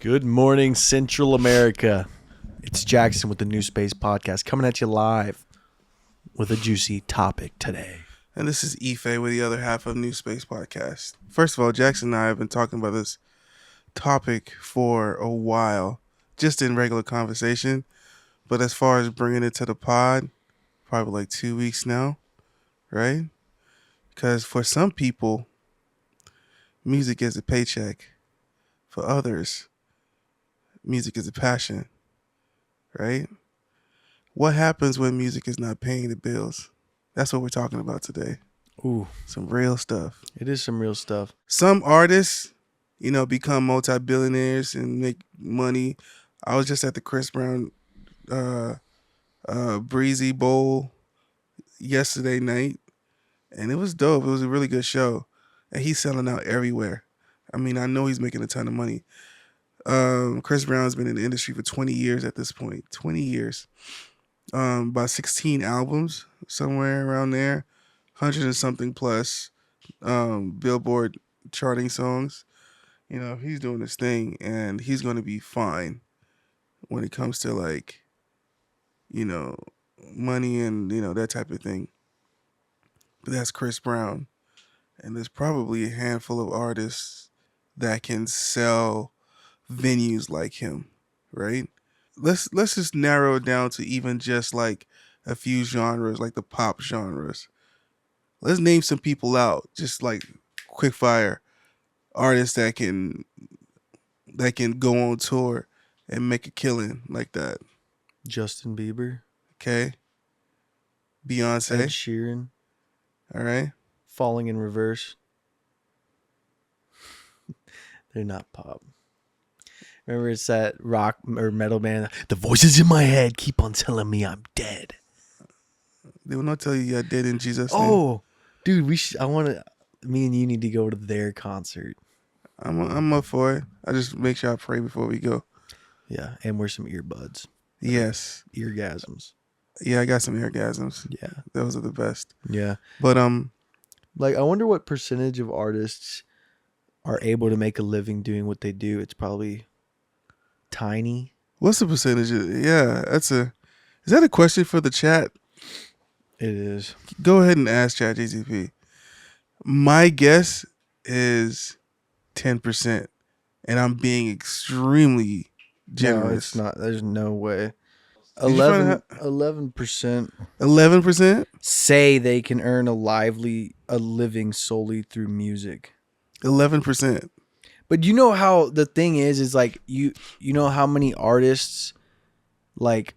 Good morning, Central America. It's Jackson with the New Space Podcast coming at you live with a juicy topic today. And this is Ife with the other half of New Space Podcast. First of all, Jackson and I have been talking about this topic for a while, just in regular conversation. But as far as bringing it to the pod, probably like 2 weeks now, right? Because for some people, music is a paycheck. For others, music is a passion, right? What happens when music is not paying the bills? That's what we're talking about today. Ooh, Some real stuff. it is some real stuff. Some artists, become multi-billionaires and make money. I was just at the Chris Brown Breezy Bowl yesterday night, and it was dope. It was a really good show, and he's selling out everywhere. I mean, I know he's making a ton of money. Chris Brown's been in the industry for 20 years at this point. 20 years. About 16 albums, somewhere around there. 100 and something plus Billboard charting songs. He's doing his thing, and he's going to be fine when it comes to money and, that type of thing. But that's Chris Brown. And there's probably a handful of artists that can sell venues like him, right? Let's just narrow it down to even just like a few genres, like the pop genres. Let's name some people out, just like quick fire artists that can go on tour and make a killing like that. Justin Bieber, Okay. Ed Beyonce. Sheeran, All right. Falling in Reverse. They're not pop. Remember, it's that rock or metal band. The voices in my head keep on telling me I'm dead. They will not tell you you're dead in Jesus' name. Oh, dude, me and you need to go to their concert. I'm up for it. I just make sure I pray before we go. Yeah, and wear some earbuds. Yes. Eargasms. Yeah, I got some orgasms. Yeah. Those are the best. Yeah. But Like, I wonder what percentage of artists are able to make a living doing what they do. It's probably tiny. what's the percentage? Is that a question for the chat? It is. Go ahead and ask ChatGPT. My guess is 10%, and I'm being extremely generous. No, it's not. There's no way. Did you find 11% 11%? say they can earn a living solely through music. 11%. But you know how the thing is like you know how many artists like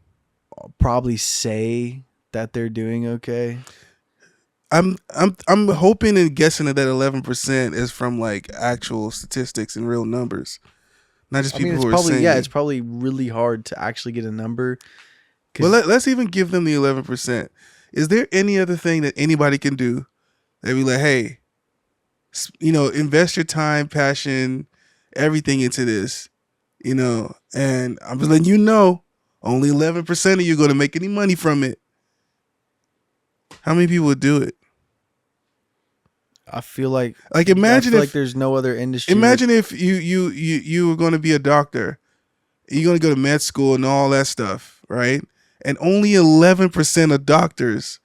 probably say that they're doing okay? I'm hoping and guessing that 11% is from like actual statistics and real numbers, not just people it's who are probably saying. it's probably really hard to actually get a number. Well, let's even give them the 11%. Is there any other thing that anybody can do that be like, hey, invest your time, passion, everything into this, and I'm just letting you know, only 11% of you are going to make any money from it. How many people would do it? I feel like imagine if there's no other industry. Imagine if you were going to be a doctor, you're going to go to med school and all that stuff, right? And only 11% of doctors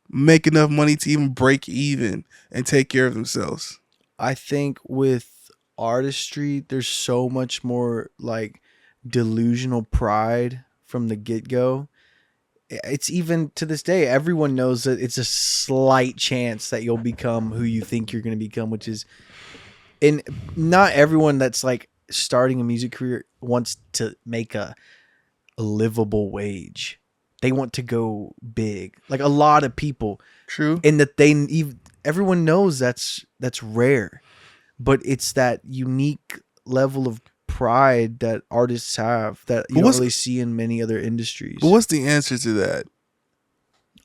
make enough money to even break even and take care of themselves. I think with artistry, there's so much more like delusional pride from the get-go. It's even to this day, everyone knows that it's a slight chance that you'll become who you think you're going to become, which is, and not everyone that's like starting a music career wants to make a livable wage. They want to go big. Like a lot of people. True. And that everyone knows that's rare, but it's that unique level of pride that artists have that you don't really see in many other industries. But what's the answer to that?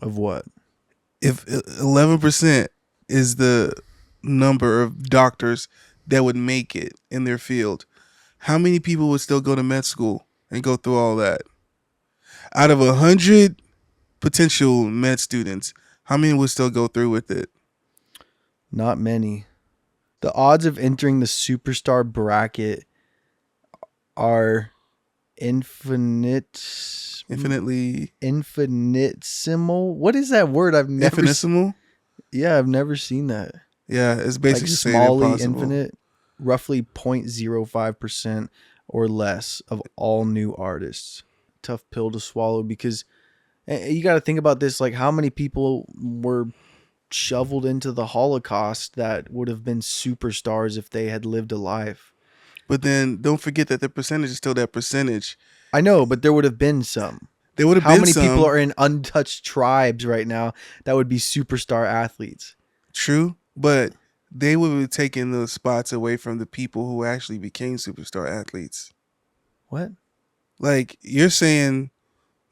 Of what? If 11% is the number of doctors that would make it in their field, how many people would still go to med school and go through all that? Out of 100 potential med students, how many would still go through with it? Not many. The odds of entering the superstar bracket are infinite, Infinitely infinitesimal. What is that word? infinitesimal. Yeah, I've never seen that. Yeah, it's Like basically saying smallly impossible. infinite, roughly 0.05% or less of all new artists. Tough pill to swallow because you got to think about this, like how many people were shoveled into the Holocaust that would have been superstars if they had lived a life. But then don't forget that the percentage is still that percentage. I know, but there would have been some. There would have How been many people some, are in untouched tribes right now that would be superstar athletes? true, but they would be taking those spots away from the people who actually became superstar athletes. What? Like you're saying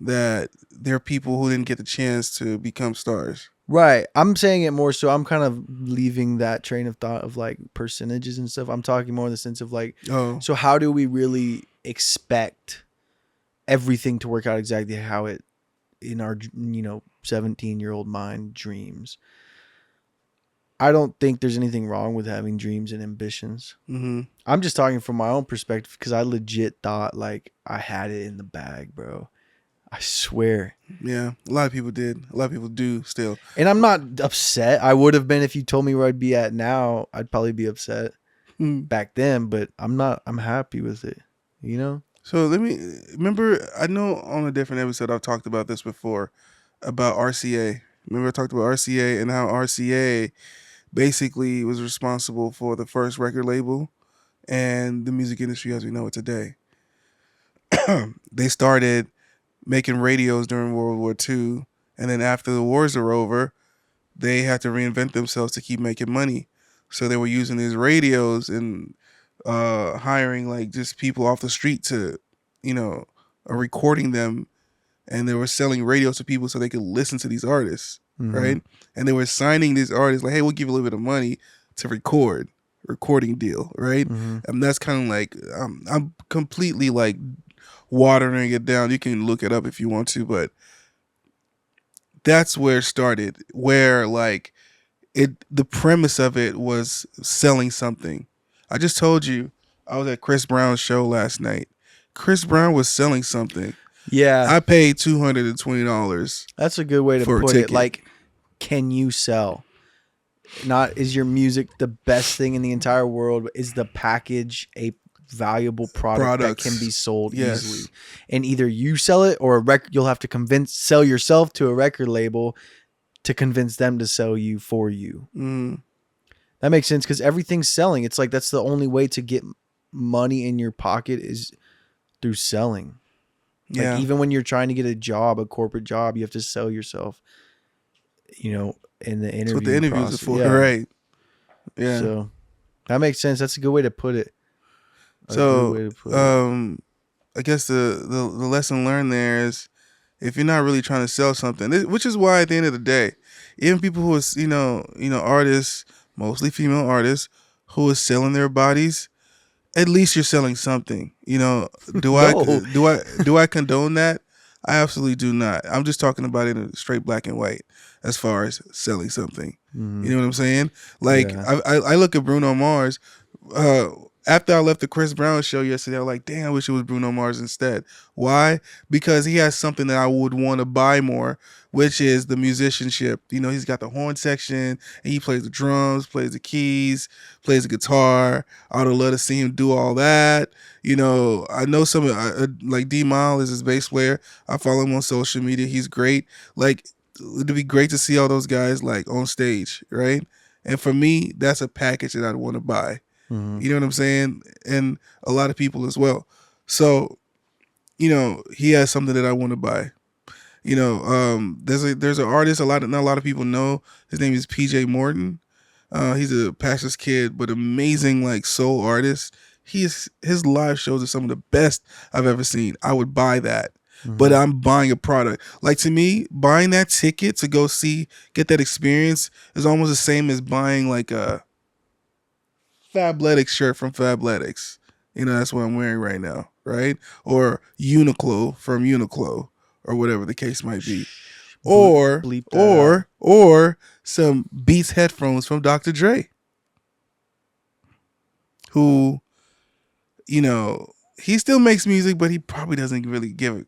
that there are people who didn't get the chance to become stars. Right. I'm saying it more so I'm kind of leaving that train of thought of like percentages and stuff. I'm talking more in the sense of like, Oh, so how do we really expect everything to work out exactly how it in our 17-year-old mind dreams? I don't think there's anything wrong with having dreams and ambitions. mm-hmm. I'm just talking from my own perspective because I legit thought like I had it in the bag, bro. I swear. Yeah, a lot of people did. A lot of people do still. And I'm not upset. I would have been if you told me where I'd be at now. I'd probably be upset Hmm. back then, but I'm not. I'm happy with it. You know? So let me remember. I know on a different episode I've talked about this before about RCA. Remember I talked about RCA and how RCA basically was responsible for the first record label and the music industry as we know it today. They started making radios during World War II, and then after the wars are over, they had to reinvent themselves to keep making money. So they were using these radios and hiring like just people off the street to, you know, recording them, and they were selling radios to people so they could listen to these artists, Mm-hmm. right? And they were signing these artists like, hey, we'll give you a little bit of money to recording deal, right? Mm-hmm. And that's kind of like I'm completely like watering it down. You can look it up if you want to, but that's where it started. Where like the premise of it was selling something. I just told you I was at Chris Brown's show last night. Chris Brown was selling something. Yeah, I paid $220 that's a good way to for a put it. ticket. Like, can you sell? Not is your music the best thing in the entire world, but is the package a valuable product that can be Products, sold easily? yes, And either you sell it or you'll have to sell yourself to a record label to convince them to sell you for you. mm, That makes sense because everything's selling. It's like that's the only way to get money in your pocket is through selling. Like yeah. even when you're trying to get a job, a corporate job, you have to sell yourself, in the That's what the interview interviews are process. for, Yeah. right? Yeah. So that makes sense. That's a good way to put it. A good So, way to put it. I guess the lesson learned there is if you're not really trying to sell something, which is why at the end of the day, even people who is artists, mostly female artists, who is selling their bodies, at least you're selling something. Do I No. do I condone that? I absolutely do not. I'm just talking about it in straight black and white as far as selling something. You Mhm. know what I'm saying? Like Yeah. I look at Bruno Mars. Uh, After I left the Chris Brown show yesterday, I was like, damn, I wish it was Bruno Mars instead. Why? Because he has something that I would want to buy more, which is the musicianship. He's got the horn section, and he plays the drums, plays the keys, plays the guitar. I would love to see him do all that. I know some like D Mile is his bass player. I follow him on social media. He's great. Like it'd be great to see all those guys like on stage, right? And for me, that's a package that I'd want to buy. Mhm. You know what I'm saying? And a lot of people as well. So, he has something that I want to buy. There's an artist not a lot of people know. His name is PJ Morton. He's a pastor's kid, but amazing like soul artist. His live shows are some of the best I've ever seen. I would buy that. But Mhm. I'm buying a product. Like to me, buying that ticket to go get that experience is almost the same as buying like a Fabletics shirt from Fabletics. That's what I'm wearing right now, right? Or Uniqlo from Uniqlo, or whatever the case might be. Or Bleep that out. or some Beats headphones from Dr. Dre, who, you know, he still makes music, but he probably doesn't really give it,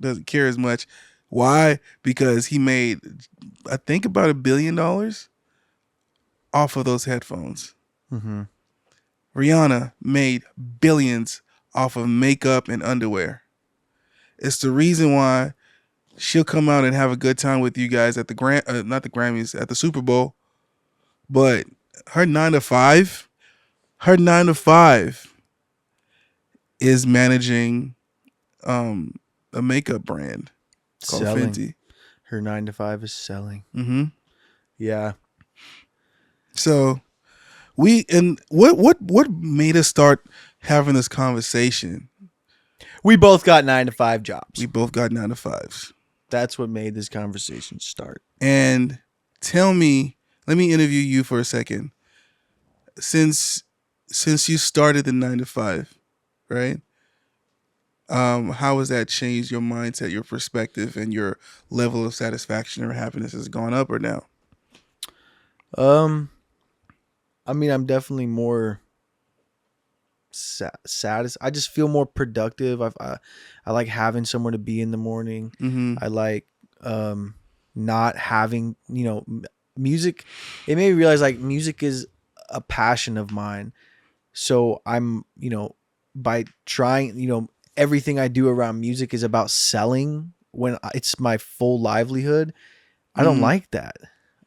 doesn't care as much. Why? Because he made, I think, about $1 billion off of those headphones. Mm-hmm. Rihanna made billions off of makeup and underwear. It's the reason why she'll come out and have a good time with you guys at the not the Grammys, at the Super Bowl. But her 9 to 5, her 9 to 5 is managing a makeup brand called Selling. Fenty. Her 9 to 5 is selling. Mm-hmm. Yeah. So what made us start having this conversation? We both got 9 to 5 jobs. We both got 9 to 5s. That's what made this conversation start. And tell me, let me interview you for a second. Since you started the 9 to 5, right? How has that changed your mindset, your perspective, and your level of satisfaction or happiness? Has it gone up or down? Um, I mean, I'm definitely more satisfied. I just feel more productive. I like having somewhere to be in the morning. Mm-hmm. I like not having, music. It made me realize like music is a passion of mine. So I'm, by trying, everything I do around music is about selling when it's my full livelihood. I don't Mm-hmm. like that.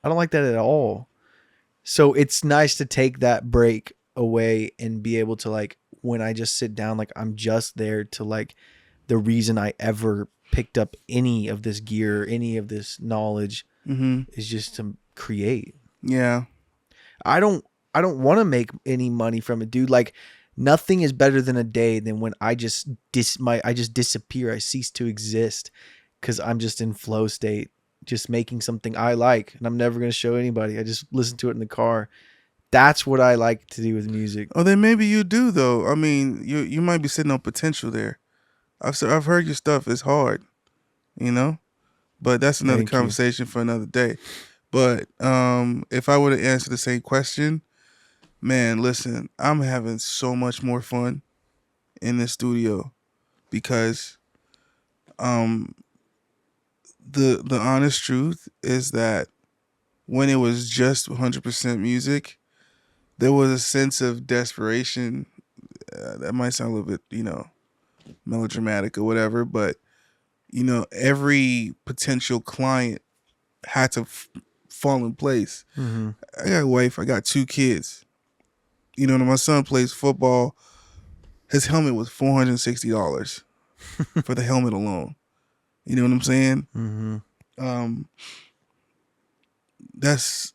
I don't like that at all. So it's nice to take that break away and be able to like when I just sit down, like I'm just there to like the reason I ever picked up any of this gear, any of this knowledge Mm-hmm. is just to create. Yeah. I don't I don't want to make any money from it, dude. Like nothing is better than a day than when I just I just disappear. I cease to exist cuz I'm just in flow state, just making something I like and I'm never going to show anybody. I just listen to it in the car. That's what I like to do with music. Oh, then maybe you do though. I mean, you might be sitting on potential there. I've heard your stuff is hard, you know, but that's another Thank you. conversation for another day. But if I were to answer the same question, man, listen, I'm having so much more fun in the studio because um the honest truth is that when it was just 100% music, there was a sense of desperation. That might sound a little bit, melodramatic or whatever, but every potential client had to fall in place. Mhm. I got a wife, I got 2 kids. My son plays football. His helmet was $460 for the helmet alone. You know what I'm saying? Mhm. Um, that's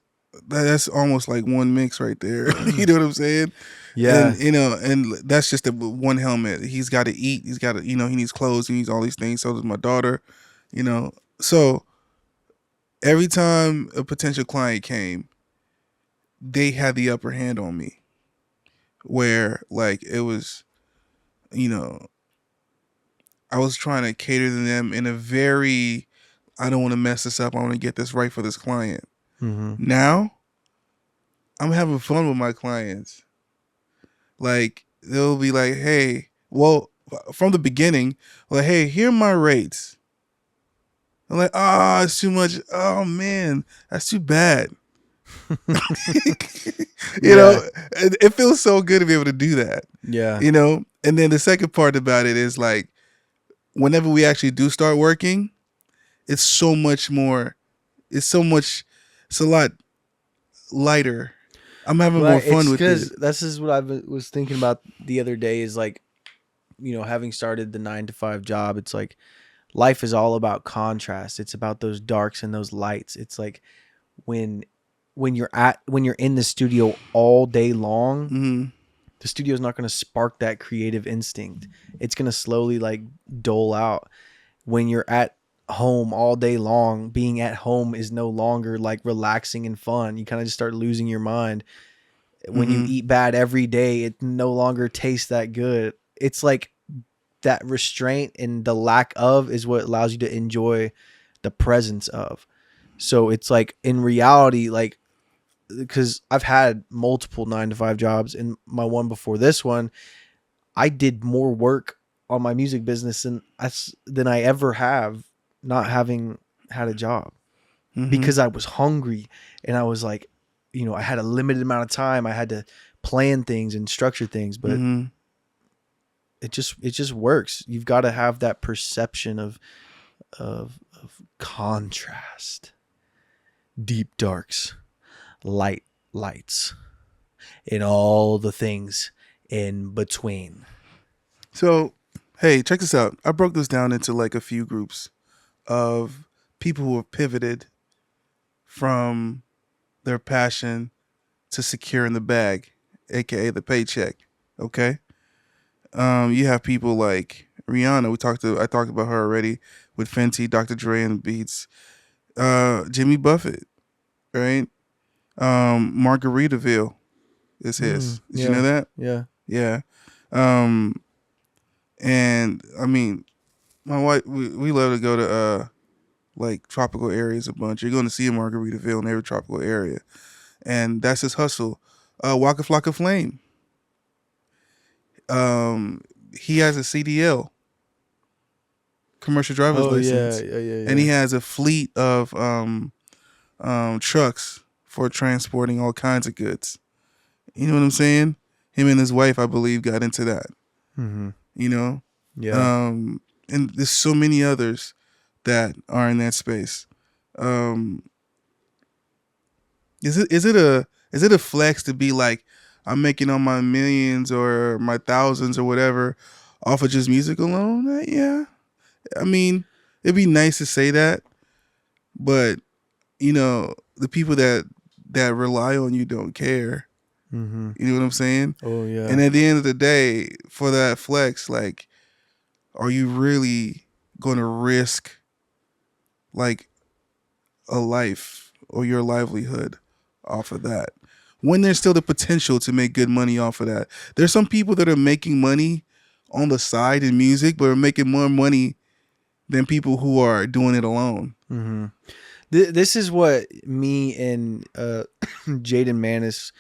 almost like one mix right there. You know what I'm saying? And Yeah. and that's just one helmet. He's got to eat. He's got to, he needs clothes. He needs all these things. So does my daughter. So every time a potential client came, they had the upper hand on me. Where like it was, you know, I was trying to cater to them in a very, I don't want to mess this up. I want to get this right for this client. Mhm. Now I'm having fun with my clients. Like they'll be like, hey, well, from the beginning, like, hey, here are my rates. I'm like, it's too much. Oh man, that's too bad. you know, Yeah. it feels so good to be able to do that. Yeah. And then the second part about it is like, whenever we actually do start working, it's so much more. It's so much. It's a lot lighter. I'm having Well, more fun it's with because it. this is what was thinking about the other day is like, having started the 9 to 5 job, it's like life is all about contrast. It's about those darks and those lights. It's like when when you're in the studio all day long, Hmm. the studio is not going to spark that creative instinct. It's going to slowly like dull out. When you're at home all day long, being at home is no longer like relaxing and fun. You kind of just start losing your mind. When you Hmm. eat bad every day, it no longer tastes that good. It's like that restraint and the lack of is what allows you to enjoy the presence of. So it's like in reality, like because I've had multiple 9 to 5 jobs, and my one before this one, I did more work on my music business than I ever have not having had a job, Mm-hmm. because I was hungry and I was like, I had a limited amount of time. I had to plan things and structure things, but Mm-hmm. it just works. You've got to have that perception of contrast, deep darks, lights, and all the things in between. So, hey, check this out. I broke this down into like a few groups of people who have pivoted from their passion to securing the bag, aka the paycheck. Okay. You have people like Rihanna. I talked about her already with Fenty, Dr. Dre, and Beats. Jimmy Buffett, right? Margaritaville is his. Did you know Yeah, that? yeah. Yeah. Um, and I mean, my wife, we love to go to like tropical areas a bunch. You're going to see a Margaritaville in every tropical area, and that's his hustle. Waka Flocka Flame. Um, he has a CDL, commercial driver's Oh yeah, license, yeah, yeah, and he yeah. has a fleet of trucks for transporting all kinds of goods. You know what I'm saying? Him and his wife, I believe, got into that. Mm-hmm. You know, Yeah. um, and there's so many others that are in that space. Um, is it a flex to be like I'm making all my millions or my thousands or whatever off of just music alone? Yeah, I mean, it'd be nice to say that, but the people that rely on you don't care. Mm-hmm. You know what I'm saying? Oh And yeah. at the end of the day, for that flex, like, are you really going to risk like a life or your livelihood off of that? When there's still the potential to make good money off of that. There's some people that are making money on the side in music, but are making more money than people who are doing it alone. Mm-hmm. This is what me and Jaden Manis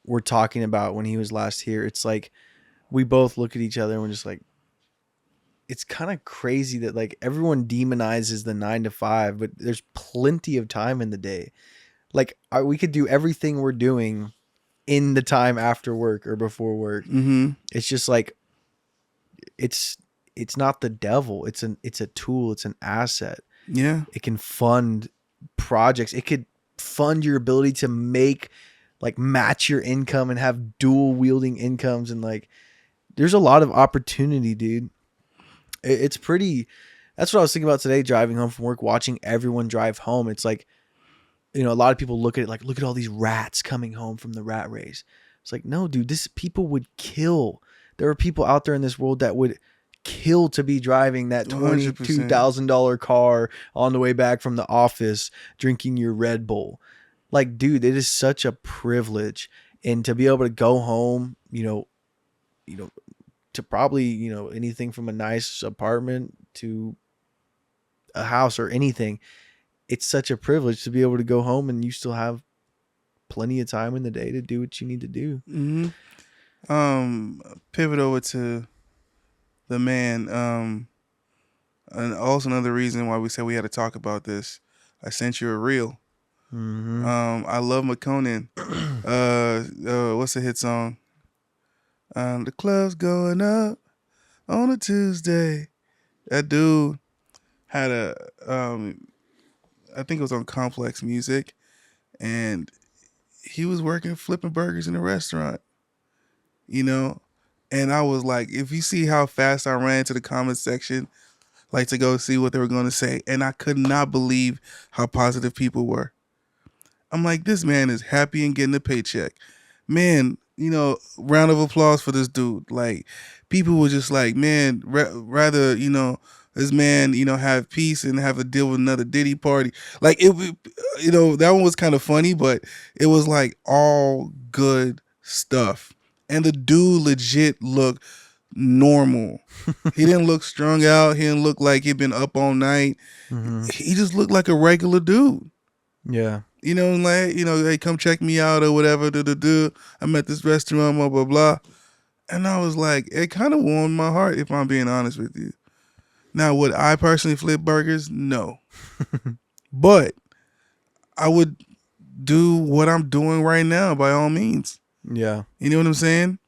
were talking about when he was last here. It's like we both look at each other and we're just like, it's kind of crazy that like everyone demonizes the 9 to 5, but there's plenty of time in the day. Like we could do everything we're doing in the time after work or before work. Mm-hmm. It's just like it's it's not the devil. It's a tool. It's an asset. Yeah. It can fund projects. It could fund your ability to make like match your income and have dual wielding incomes, and like there's a lot of opportunity, dude. It's pretty. That's what I was thinking about today, driving home from work, watching everyone drive home. It's like, a lot of people look at it like, look at all these rats coming home from the rat race. It's like, no, dude, this people would kill. There are people out there in this world that would kill to be driving that 100%. $22,000 car on the way back from the office, drinking your Red Bull. Like, dude, it is such a privilege, and to be able to go home, you know, to probably, anything from a nice apartment to a house or anything. It's such a privilege to be able to go home and you still have plenty of time in the day to do what you need to do. Mm-hmm. Pivot over to the man. And also another reason why we said we had to talk about this. I sent you a reel. Mm-hmm. I love McConan. What's the hit song? The club's going up on a Tuesday. That dude had I think it was on Complex Music, and he was working flipping burgers in a restaurant, you know? And I was like, if you see how fast I ran to the comment section, like to go see what they were going to say, and I could not believe how positive people were. I'm like, this man is happy and getting a paycheck. Man, round of applause for this dude. Like, people were just like, man, rather, this man, have peace and have to deal with another Diddy party. Like, that one was kind of funny, but it was like all good stuff. And the dude legit looked normal. He didn't look strung out. He didn't look like he'd been up all night. Mm-hmm. He just looked like a regular dude. Yeah. Like, hey, come check me out or whatever. I'm at this restaurant, blah, blah, blah. And I was like, it kind of warmed my heart, if I'm being honest with you. Now, would I personally flip burgers? No. But I would do what I'm doing right now by all means. Yeah. You know what I'm saying?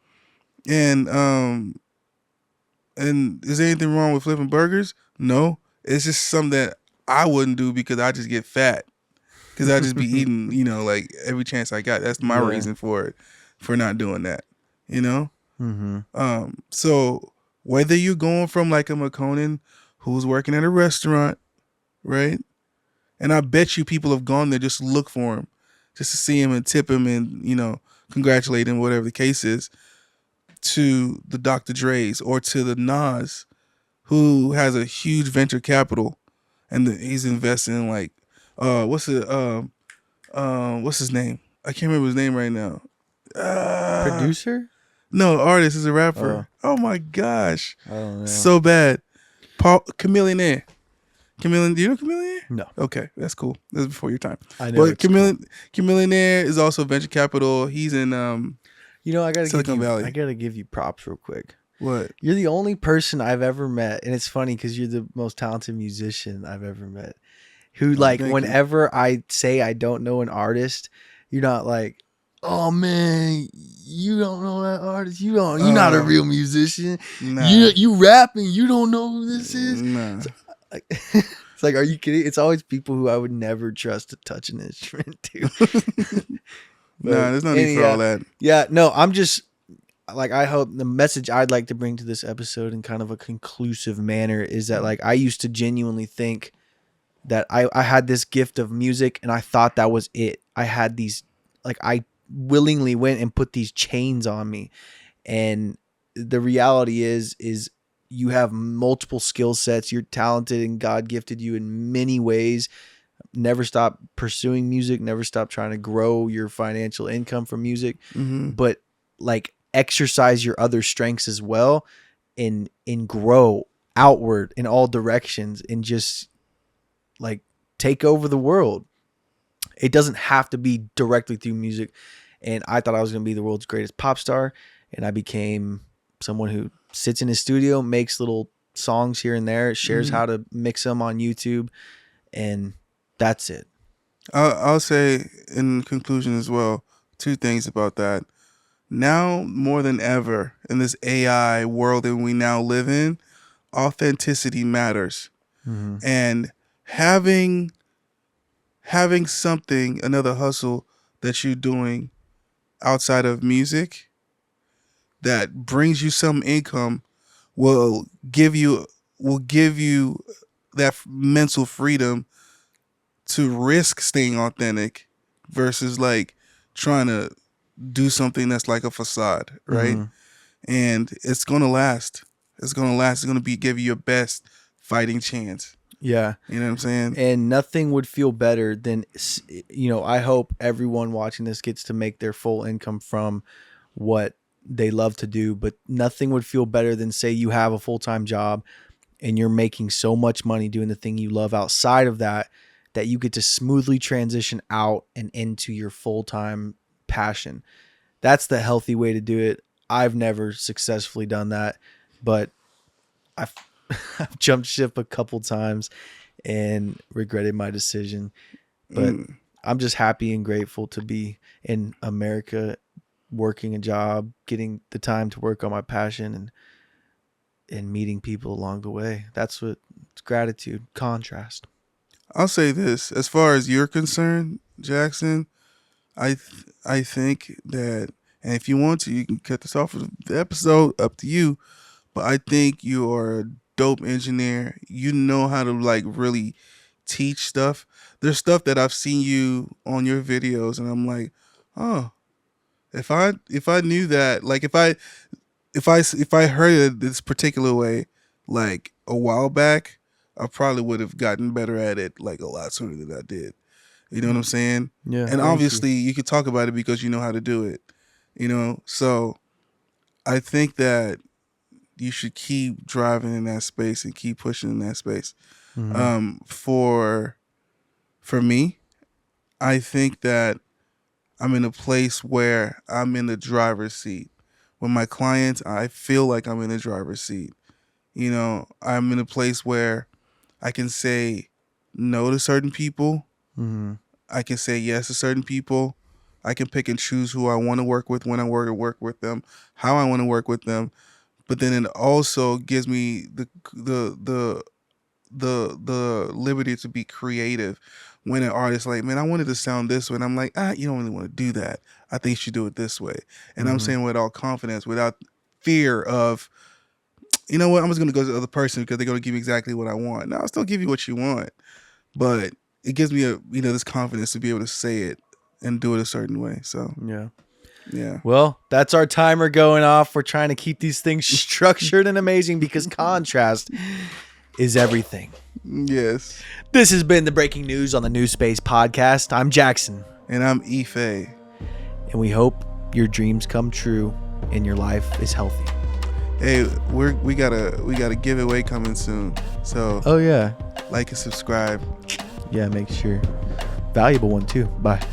And is there anything wrong with flipping burgers? No. It's just something that I wouldn't do because I just get fat. Because I just be eating, like every chance I got. That's my Yeah. reason for it, for not doing that. You know? Mm-hmm. So whether you're going from like a McConan who's working at a restaurant, right? And I bet you people have gone there just to look for him, just to see him and tip him and, congratulate him, whatever the case is, to the Dr. Dre's or to the Nas, who has a huge venture capital and he's investing in like, what's his name? I can't remember his name right now. Uh, Producer? no, artist is a Oh, rapper. Oh my gosh. I don't know. So bad. Paul Chameleonaire. Chameleon, do you know Chameleonaire? No, Okay, that's cool. That's before your time. I know But it's cool. Chameleonaire is also venture capital. He's in You know, Silicon I Valley. gotta give you props real quick. What? You're the only person I've ever met, and it's funny because you're the most talented musician I've ever met. Who Oh, like thank you. whenever I say I don't know an artist, you're not like, oh man, you don't know that artist. You're not a Uh, real musician. nah, You rapping, you don't know who this is. nah. It's like, it's like, are you kidding? It's always people who I would never trust to touch an instrument too. But Nah, there's no need for all anyhow, that. yeah, no, I'm just like, I hope the message I'd like to bring to this episode in kind of a conclusive manner is that like I used to genuinely think that I had this gift of music and I thought that was it. I had these, like, I willingly went and put these chains on me. And the reality is you have multiple skill sets. You're talented and God gifted you in many ways. Never stop pursuing music, never stop trying to grow your financial income from music, Mm-hmm. but like exercise your other strengths as well and grow outward in all directions and just like take over the world. It doesn't have to be directly through music. And I thought I was going to be the world's greatest pop star, and I became someone who sits in his studio, makes little songs here and there, shares Mm-hmm. how to mix them on YouTube, and that's it. I'll say in conclusion as well, two things about that. Now more than ever in this AI world that we now live in, authenticity matters. Mm-hmm. And having something, another hustle that you're doing outside of music that brings you some income will give you that mental freedom to risk staying authentic versus like trying to do something that's like a facade, right? Mm-hmm. And it's gonna last. It's gonna last. It's gonna give you your best fighting chance. Yeah. You know what I'm saying? And nothing would feel better than, I hope everyone watching this gets to make their full income from what they love to do, but nothing would feel better than, say you have a full-time job and you're making so much money doing the thing you love outside of that, that you get to smoothly transition out and into your full-time passion. That's the healthy way to do it. I've never successfully done that, but I've, I've jumped ship a couple times and regretted my decision. But Mm. I'm just happy and grateful to be in America, working a job, getting the time to work on my passion, and meeting people along the way. That's what it's gratitude, contrast. I'll say this: as far as you're concerned, Jackson, I think that, and if you want to, you can cut this off of the episode. Up to you. But I think you are a dope engineer. You know how to like really teach stuff. There's stuff that I've seen you on your videos, and I'm like, oh, if I knew that, like if I heard it this particular way, like a while back, I probably would have gotten better at it like a lot sooner than I did. You know what I'm saying? Yeah, And thank you. obviously, you could talk about it because you know how to do it. So I think that you should keep driving in that space and keep pushing in that space. Mm-hmm. For me, I think that I'm in a place where I'm in the driver's seat, With my clients, I feel like I'm in the driver's seat. You know, I'm in a place where I can say no to certain people. Mm-hmm. I can say yes to certain people. I can pick and choose who I want to work with, when I work with them, how I want to work with them. But then it also gives me the liberty to be creative. When an artist like, man, I wanted to sound this way, and I'm like, you don't really want to do that. I think you should do it this way. And I'm Mm-hmm. saying with all confidence, without fear of, you know what, I'm just gonna go to the other person because they're gonna give me exactly what I want. No, I'll still give you what you want, but it gives me this confidence to be able to say it and do it a certain way. So Yeah. yeah. Well, that's our timer going off. We're trying to keep these things structured and amazing because contrast is everything. Yes. This has been the Breaking News on the New Space Podcast. I'm Jackson. And I'm Ife. And we hope your dreams come true and your life is healthy. Hey, we got a giveaway coming soon. So Oh, yeah. like and subscribe. Yeah, make sure. Valuable one, too. Bye.